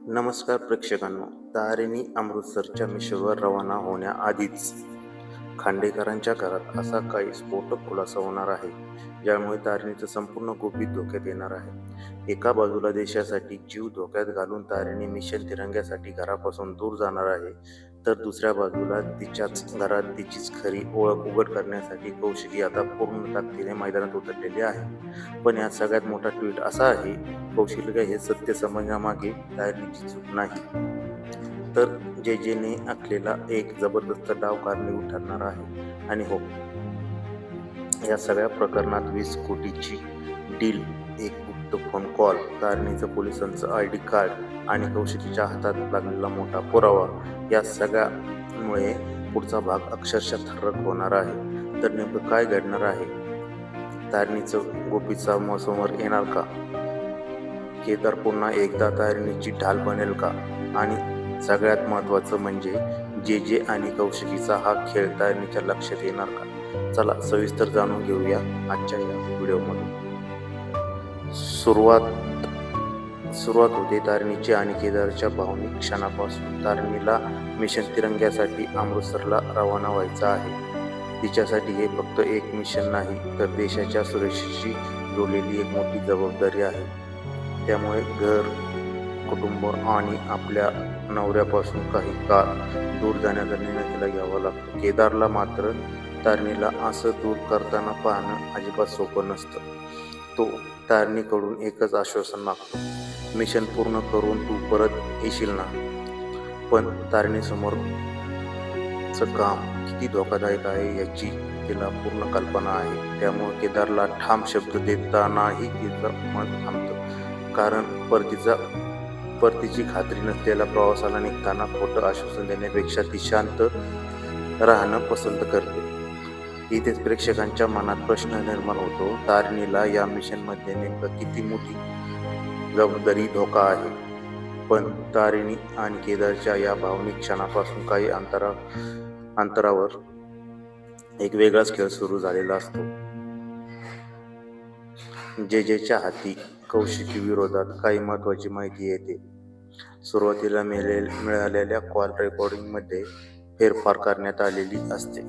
नमस्कार प्रेक्षकांनो. तारिणी अमृतसरच्या मिशनवर रवाना होण्याआधीच खांडेकरांच्या घरात असा काही स्फोटक खुलासा होणार आहे, ज्यामुळे तारिणीचं संपूर्ण गुपित धोक्यात येणार आहे. एका बाजूला देशासाठी जीव धोक्यात घालून तारिणी मिशन तिरंग्यासाठी घरापासून दूर जाणार आहे, तर दुसऱ्या बाजूला तिच्याच घरात तिचीच खरी ओळख उघड करण्यासाठी कौशिकी आता पूर्ण ताकदीने मैदानात उतरलेली आहे. पण यात सगळ्यात मोठा ट्विट असा आहे, कौशिकीला हे सत्य समजण्यामागे तारिणीची चूक नाही, तर जेने आखलेला एक जबरदस्त डाव कारणीभूत ठरणार आहे. आणि हो, या सगळ्या प्रकरणात 20 कोटीची डील, एक गुप्त फोन कॉल, तारिणीचं पोलिसांचं ID कार्ड आणि कौशिकीच्या हातात लागलेला मोठा पुरावा, या सगळ्यामुळे पुढचा भाग अक्षरशः थर्रक होणार आहे. तर नेमकं काय घडणार आहे? तारिणीचं गोपीत समोर येणार का? केदार पुन्हा एकदा तारिणीची ढाल बनेल का? आणि सगळ्यात महत्त्वाचं म्हणजे जे आणि कौशिकीचा हा खेळ तारिणीच्या लक्षात येणार का? चला सविस्तर जाणून घेऊया आजच्या या व्हिडिओमध्ये. सुरुवात होते तारिणीची आणि केदारच्या भावनिक क्षणापासून. तारिणीला मिशन तिरंग्यासाठी अमृतसरला रवाना व्हायचं आहे. तिच्यासाठी हे फक्त एक मिशन नाही, तर देशाच्या सुरक्षेशी जोडलेली एक मोठी जबाबदारी आहे. त्यामुळे घर, कुटुंब आणि आपल्या नवऱ्यापासून काही काळ दूर जाण्याचा निर्णय तिला घ्यावा लागतो. केदारला मात्र तारिणीला असं दूर करताना पाहणं अजिबात सोपं नसतं. तो तारिणीकडून एकच आश्वासन मागतो, मिशन पूर्ण करून तू परत येशील ना? पण तारिणीसमोरचं काम किती धोकादायक आहे याची तिला पूर्ण कल्पना आहे. त्यामुळे केदारला ठाम शब्द देतानाही तिचं मन थांबतं, कारण परतीची खात्री नसलेल्या प्रवासाला निघताना खोटं आश्वासन देण्यापेक्षा ती शांत राहणं पसंत करते. इथेच प्रेक्षकांच्या मनात प्रश्न निर्माण होतो, तारिणीला या मिशनमध्ये नेमकं किती मोठी जबाबदारी, धोका आहे? पण तारिणी आणि केदारच्या या भावनिक क्षणापासून काही अंतरावर एक वेगळाच खेळ सुरू झालेला असतो. जेच्या हाती कौशिकी विरोधात काही महत्त्वाची माहिती येते. सुरुवातीला मिळालेल्या कॉल रेकॉर्डिंगमध्ये फेरफार करण्यात आलेली असते.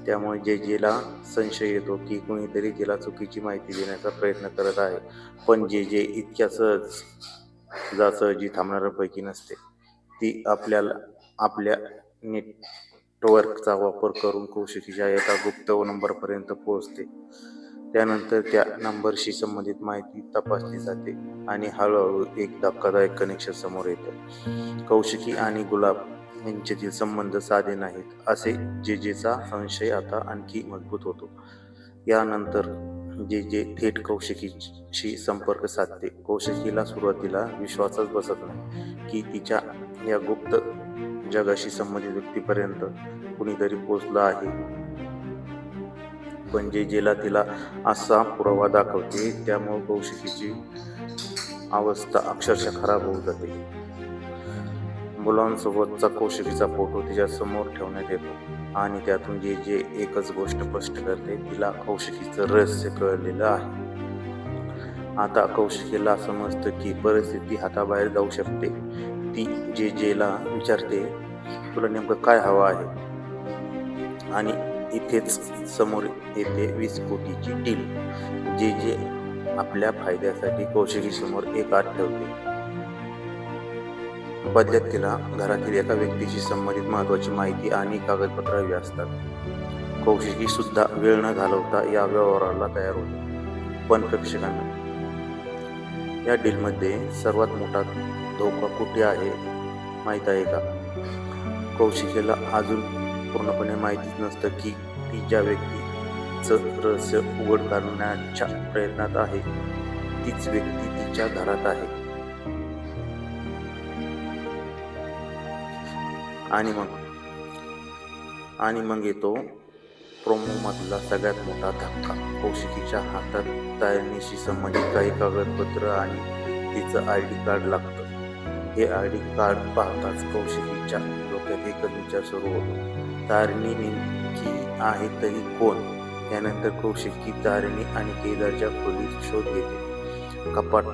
त्यामुळे जेला संशय येतो की कुणीतरी तिला चुकीची माहिती देण्याचा प्रयत्न करत आहे. पण जे इतक्या सहजासहजी थांबणाऱ्यांपैकी नसते. ती आपल्या नेटवर्कचा वापर करून कौशिकीच्या एका गुप्त नंबरपर्यंत पोहोचते. त्यानंतर त्या नंबरशी संबंधित माहिती तपासली जाते आणि हळूहळू एक धक्कादायक कनेक्शन समोर येतं. कौशिकी आणि गुलाब यांच्यातील संबंध साधे नाहीत, असे जेचा संशय आता आणखी मजबूत होतो. यानंतर जे थेट कौशिकीशी संपर्क साधते. कौशिकीला सुरुवातीला विश्वासच बसत नाही की तिच्या या गुप्त जगाशी संबंधित व्यक्तीपर्यंत कुणीतरी पोहोचलं आहे. पण जेला तिला असा पुरावा दाखवते, त्यामुळे कौशिकीची अवस्था अक्षरशः खराब होऊन जाते. मुलांसोबतचा कौशिकीचा फोटो तिच्या समोर ठेवण्यात येतो आणि त्यातून जे एकच गोष्ट स्पष्ट करते, तिला कौशिकीचं रहस्य कळलेलं आहे. आता कौशिकीला समजतं की परिस्थिती हाताबाहेर जाऊ शकते. ती जेला विचारते, तुला नेमकं काय हवं आहे? आणि इथेच समोर येते 20 कोटीची डील. जे आपल्या फायद्यासाठी कौशिकीसमोर एक आठ ठेवते. बदल्यात तिला घरातील एका व्यक्तीशी संबंधित महत्त्वाची माहिती आणि कागदपत्र हवी असतात. कौशिकी सुद्धा वेळ न घालवता या व्यवहाराला तयार होते. पण प्रेक्षकांना, या डीलमध्ये सर्वात मोठा धोका कुठे आहे माहीत आहे का? कौशिकीला अजून पूर्णपणे माहितीच नसतं की ती ज्या व्यक्तीचं रहस्य उघड करण्याच्या प्रयत्नात आहे, तीच व्यक्ती तिच्या घरात आहे. आणि मग येतो प्रोमोमधला सगळ्यात मोठा धक्का. कौशिकीच्या हातात तारिणीशी संबंधित काही कागदपत्र आणि तिचं ID कार्ड लागतं. हे ID कार्ड पाहताच कौशिकीच्या डोक्यात एकच विचार सुरू होतो, तारिणी नेमकी आहे तरी कोण? त्यानंतर कौशिकी तारिणी आणि केदारच्या खोलीत शोध घेते. कपाट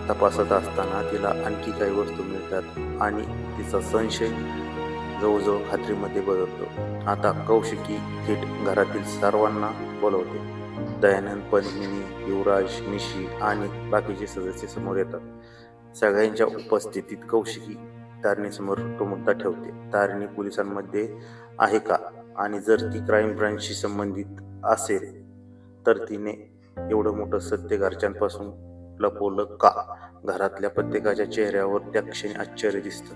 तपासत असताना तिला आणखी काही वस्तू मिळतात आणि तिचा संशय जवळजवळ खात्रीमध्ये बदलतो. आता कौशिकी थेट घरातील सर्वांना बोलवते. दयानंद, पद्मिनी, युवराज, निशी आणि बाकीचे सदस्य समोर येतात. सगळ्यांच्या उपस्थितीत कौशिकी तारणीसमोर तो मुद्दा ठेवते. तारिणी पोलिसांमध्ये आहे का, आणि जर ती क्राईम ब्रांचशी संबंधित असेल तर तिने एवढं मोठं सत्य घरच्यांपासून लपवलं का? घरातल्या प्रत्येकाच्या चेहऱ्यावर त्या क्षणी आश्चर्य दिसतं.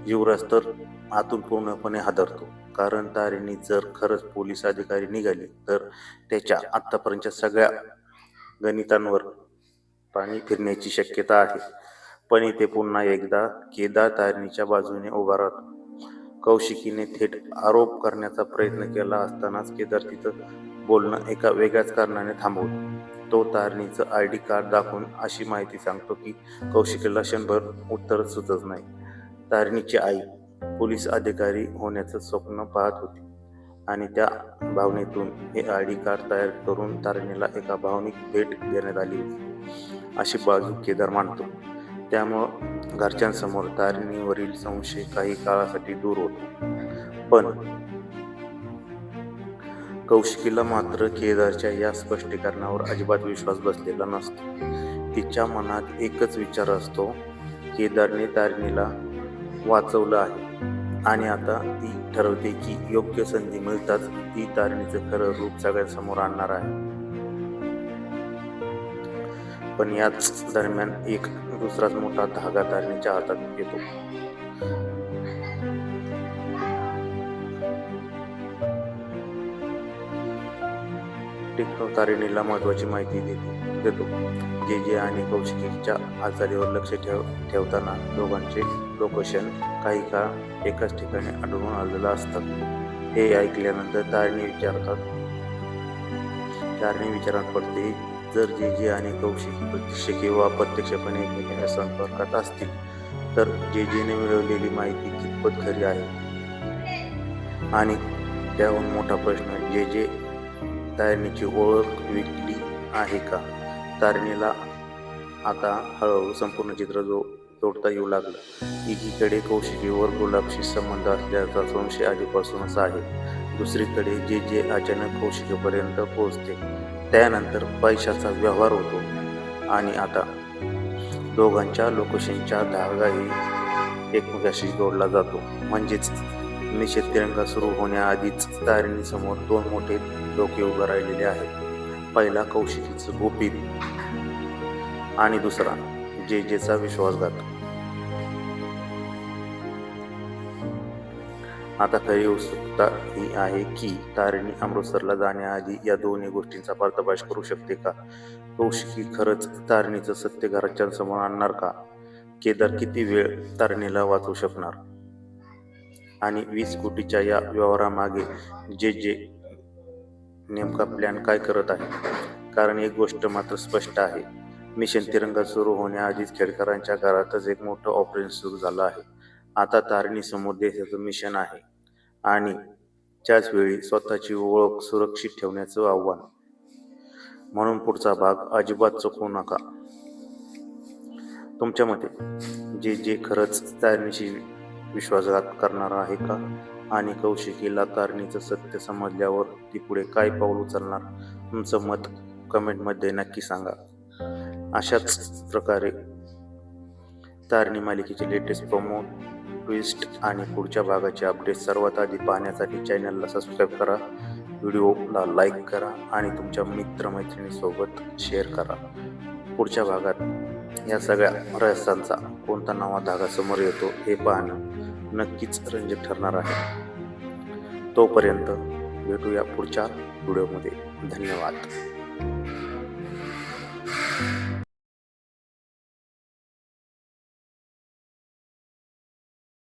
युवराज तर आतून पूर्णपणे हादरतो, कारण तारिणी जर खरंच पोलीस अधिकारी निघाली तर त्याच्या आतापर्यंतच्या सगळ्या गणितांवर पाणी फिरण्याची शक्यता आहे. पण इथे पुन्हा एकदा केदार तारिणीच्या बाजूने उभा राहतो. कौशिकीने थेट आरोप करण्याचा प्रयत्न केला असतानाच केदार तिथं बोलणं एका वेगळ्याच कारणाने थांबवतो. तो तारिणीचं ID कार्ड दाखवून अशी माहिती सांगतो की कौशिकीला क्षणभर उत्तरच सुचत नाही. तारिणीची आई पोलीस अधिकारी होण्याचं स्वप्न पाहत होती आणि त्या भावनेतून हे ID कार्ड तयार करून तारिणीला एका भावनिक भेट देण्यात आली होती, अशी बाजू केदार मांडतो. त्यामुळं घरच्यांसमोर तारिणीवरील संशय काही काळासाठी दूर होतो. पण कौशिकीला मात्र केदारच्या या स्पष्टीकरणावर अजिबात विश्वास बसलेला नसतो. तिच्या मनात एकच विचार असतो, केदारने तारिणीला वाचवलं आहे आणि आता ती ठरवते की योग्य संधी मिळताच ती तारिणीचं खरं रूप सगळ्यांसमोर आणणार आहे. पण याच दरम्यान एक दुसराच मोठा धागा तारिणीच्या हातात येतो. टिकटॉक तारिणीला महत्वाची माहिती देतो. जे आणि कौशिकीच्या हालचालीवर लक्ष ठेवताना दोघांचे लोकेशन काही काळ एकाच ठिकाणी आढळून आलेलं असतात. हे ऐकल्यानंतर तारिणी विचारात पडते. जर जे आणि कौशिकी प्रत्यक्ष किंवा अप्रत्यक्षपणे एकमेकांच्या संपर्कात असतील तर जेने मिळवलेली माहिती कितपत खरी आहे, आणि त्याहून मोठा प्रश्न, जे तारिणीची ओळख विकली आहे का? तारिणीला आता हळूहळू संपूर्ण चित्र जोडता येऊ लागलं. एकीकडे कौशिकीवर गुलाबशी संबंध असल्याचा संशय आधीपासूनच आहे. दुसरीकडे जे अचानक कौशिकीपर्यंत पोहोचते, त्यानंतर पैशाचा व्यवहार होतो आणि आता दोघांच्या लोकेशनचा धागाही एकमेकाशी जोडला जातो. म्हणजेच निषेध तिरंगा सुरू होण्याआधीच तारिणीसमोर दोन मोठे धोके उभे राहिलेले आहेत. पहिला कौशिकीचं गुपित आणि दुसरा जेचा विश्वासघात. आता खरी उत्सुकता ही आहे की तारिणी अमृतसरला जाण्याआधी या दोन्ही गोष्टींचा पर्दाफाश करू शकते का? कौशिकी खरंच तारिणीचं सत्य घरच्यांसमोर आणणार का? केदार किती वेळ तारिणीला वाचवू शकणार? आणि 20 कोटीच्या या व्यवहारामागे जे नेमका प्लॅन काय करत आहे? कारण एक गोष्ट मात्र स्पष्ट आहे, मिशन तिरंगा सुरू होण्याआधीच खेडकरांच्या घरातच एक मोठं ऑपरेशन सुरू झालं आहे. आता तारिणी समोर देशाचं मिशन आहे आणि त्याच वेळी स्वतःची ओळख सुरक्षित ठेवण्याचं आव्हान. म्हणून पुढचा भाग अजिबात चुकवू नका. तुमच्या मते जे खरंच तारिणीशी विश्वासघात करणार आहे का? आणि कौशिकीला तारिणीचं सत्य समजल्यावर ती पुढे काय पाऊल उचलणार? तुमचं मत कमेंटमध्ये नक्की सांगा. अशाच प्रकारे तारिणी मालिकेचे लेटेस्ट प्रोमो, ट्विस्ट आणि पुढच्या भागाचे अपडेट सर्वात आधी पाहण्यासाठी चॅनलला सबस्क्राईब करा, व्हिडिओला लाईक करा आणि तुमच्या मित्रमैत्रिणींसोबत शेअर करा. पुढच्या भागात या सगळ्या रहस्यांचा कोणता नवा धागा समोर येतो हे पाहणं नक्कीच रंजक ठरणार आहे. तोपर्यंत भेटूया पुढच्या व्हिडिओमध्ये. धन्यवाद.